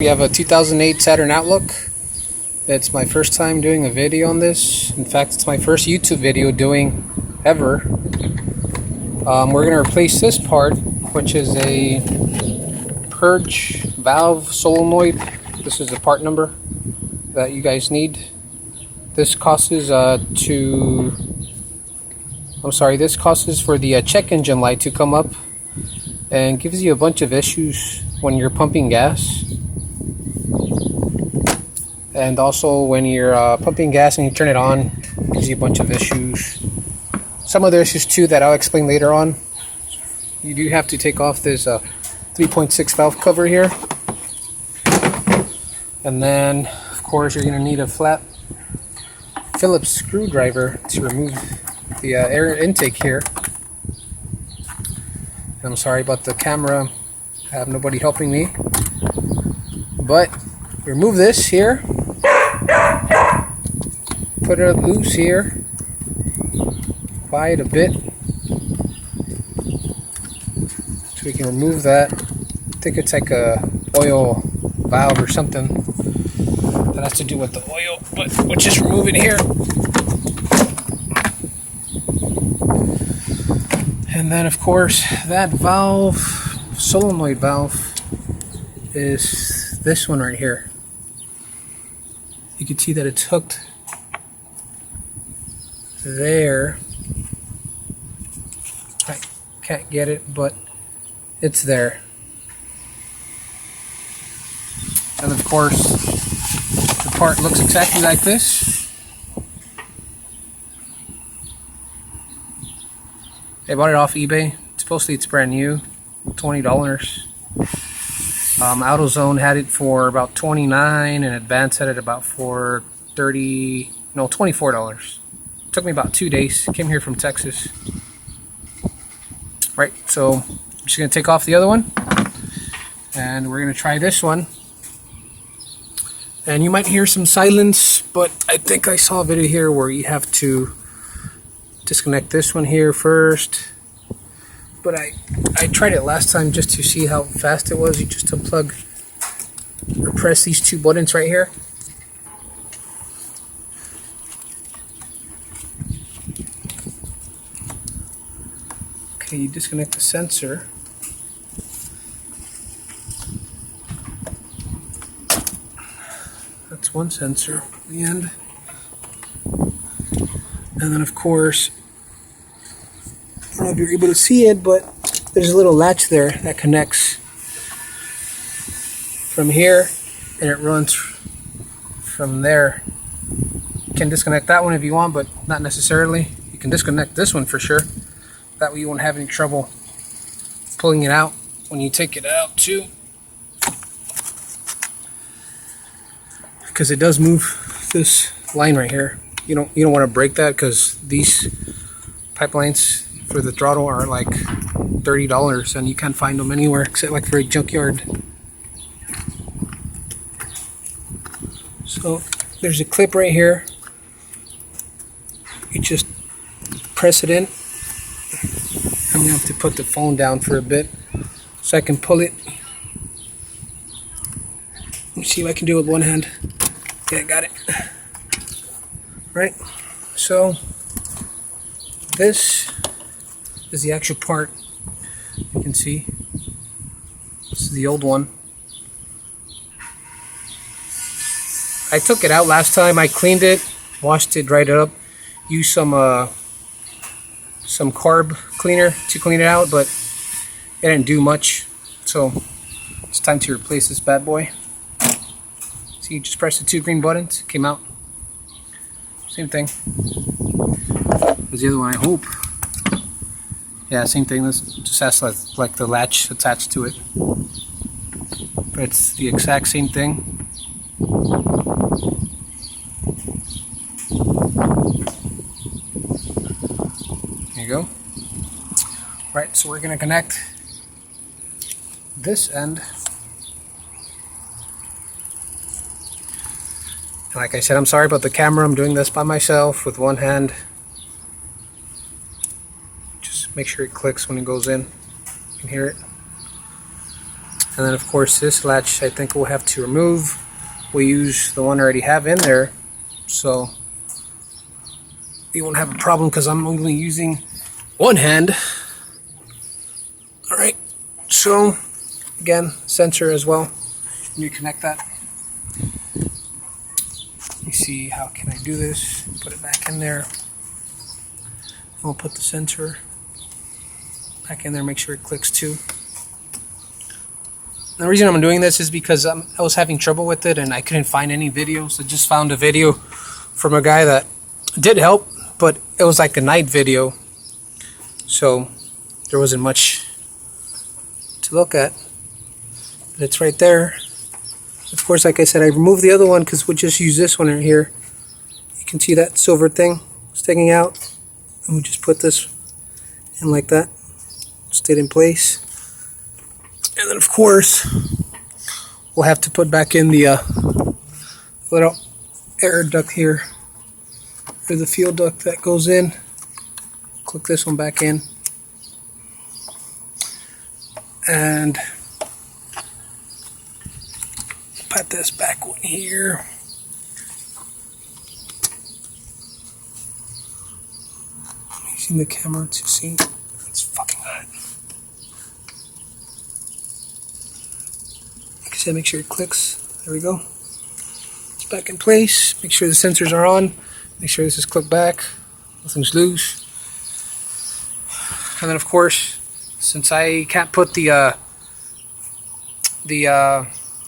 We have a 2008 Saturn Outlook. It's my first time doing a video on this. In fact, it's my first YouTube video doing ever. We're going to replace this part, which is a purge valve solenoid. This is the part number that you guys need. This costs for the check engine light to come up, and gives you a bunch of issues when you're pumping gas. And also when you're pumping gas and you turn it on, it gives you a bunch of issues. Some other issues too that I'll explain later on. You do have to take off this 3.6 valve cover here. And then, of course, you're going to need a flat Phillips screwdriver to remove the air intake here. I'm sorry about the camera. I have nobody helping me. But remove this here. Put it loose here. Apply it a bit so we can remove that. I think it's like a oil valve or something that has to do with the oil, but we'll just remove it here. And then, of course, that valve, solenoid valve, is this one right here. You can see that it's hooked there. I can't get it, but it's there. And of course, the part looks exactly like this. I bought it off eBay. Supposedly it's brand new, $20. AutoZone had it for about $29, and Advance had it about for $24. Took me about 2 days. Came here from Texas. Right, so I'm just gonna take off the other one, and we're gonna try this one. And you might hear some silence, but I think I saw a video here where you have to disconnect this one here first. But I tried it last time just to see how fast it was. You just unplug or press these two buttons right here. Okay, you disconnect the sensor. That's one sensor at the end. And then, of course, I don't know if you're able to see it, but there's a little latch there that connects from here, and it runs from there. You can disconnect that one if you want, but not necessarily. You can disconnect this one for sure. That way you won't have any trouble pulling it out when you take it out too. Because it does move this line right here. You don't want to break that, because these pipelines for the throttle are like $30, and you can't find them anywhere except like for a junkyard. So there's a clip right here. You just press it in. I'm gonna have to put the phone down for a bit so I can pull it. Let me see if I can do it with one hand. Yeah, I got it. Right, so this is the actual part. You can see this is the old one. I took it out last time. I cleaned it, washed it, dried it up, used some carb cleaner to clean it out, but it didn't do much. So it's time to replace this bad boy. So you just press the two green buttons, came out. Same thing as the other one, I hope. Yeah, same thing. This just has like the latch attached to it, but it's the exact same thing. There you go. Right, so we're gonna connect this end. Like I said, I'm sorry about the camera. I'm doing this by myself with one hand. Just make sure it clicks when it goes in. You can hear it. And then of course this latch I think we'll have to remove. We use the one I already have in there, so we won't have a problem because I'm only using one hand. Alright, so again, sensor as well. You connect that. Let me see, how can I do this? Put it back in there. We'll put the sensor back in there, make sure it clicks too. The reason I'm doing this is because I was having trouble with it and I couldn't find any videos. I just found a video from a guy that did help, but it was like a night video, so there wasn't much to look at. But it's right there. Of course, like I said, I removed the other one because we'll just use this one right here. You can see that silver thing sticking out, and we just put this in like that. Stayed in place. And then of course we'll have to put back in the little air duct here, or the fuel duct that goes in. Click this one back in, and put this back one here. Using the camera to see. It's fucking hot. Make sure it clicks. There we go. It's back in place. Make sure the sensors are on. Make sure this is clipped back. Nothing's loose. And then of course, since I can't put the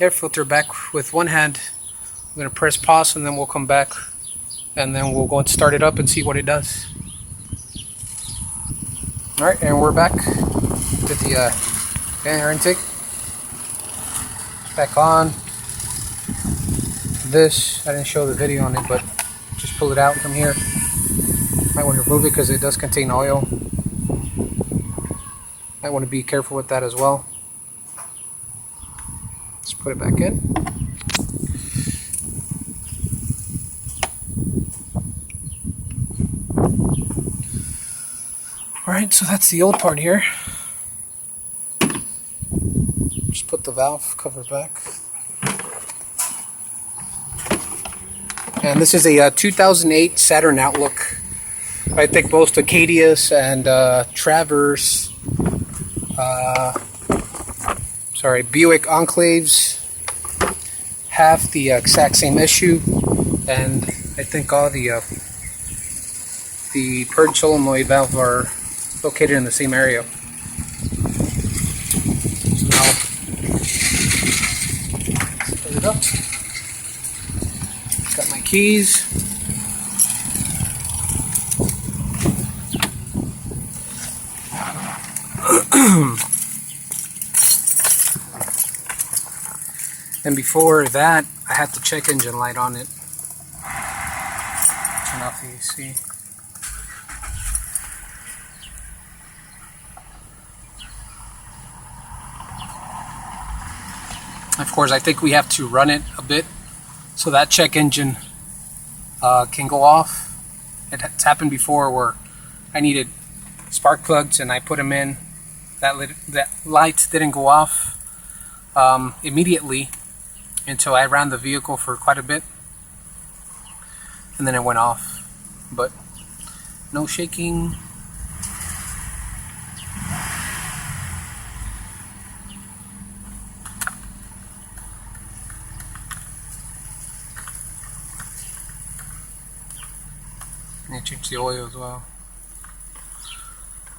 air filter back with one hand, I'm going to press pause and then we'll come back and then we'll go and start it up and see what it does. Alright, and we're back with the air intake. Back on. This, I didn't show the video on it, but just pull it out from here. Might want to remove it because it does contain oil. Might want to be careful with that as well. Let's put it back in. Alright, so that's the old part here. Just put the valve cover back. And this is a 2008 Saturn Outlook. I think most Acadias and Traverse, Buick Enclaves have the exact same issue, and I think all the purge solenoid valve are located in the same area. Put it up. Got my keys. And before that, I had the check engine light on it. Turn off the AC. Of course, I think we have to run it a bit so that check engine can go off. It's happened before where I needed spark plugs and I put them in. That light didn't go off immediately until I ran the vehicle for quite a bit, and then it went off. But no shaking. And I changed the oil as well.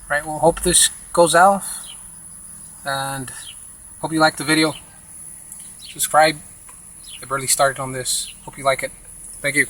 Right, well, hope this goes off, and hope you like the video. Subscribe. I barely started on this. Hope you like it. Thank you.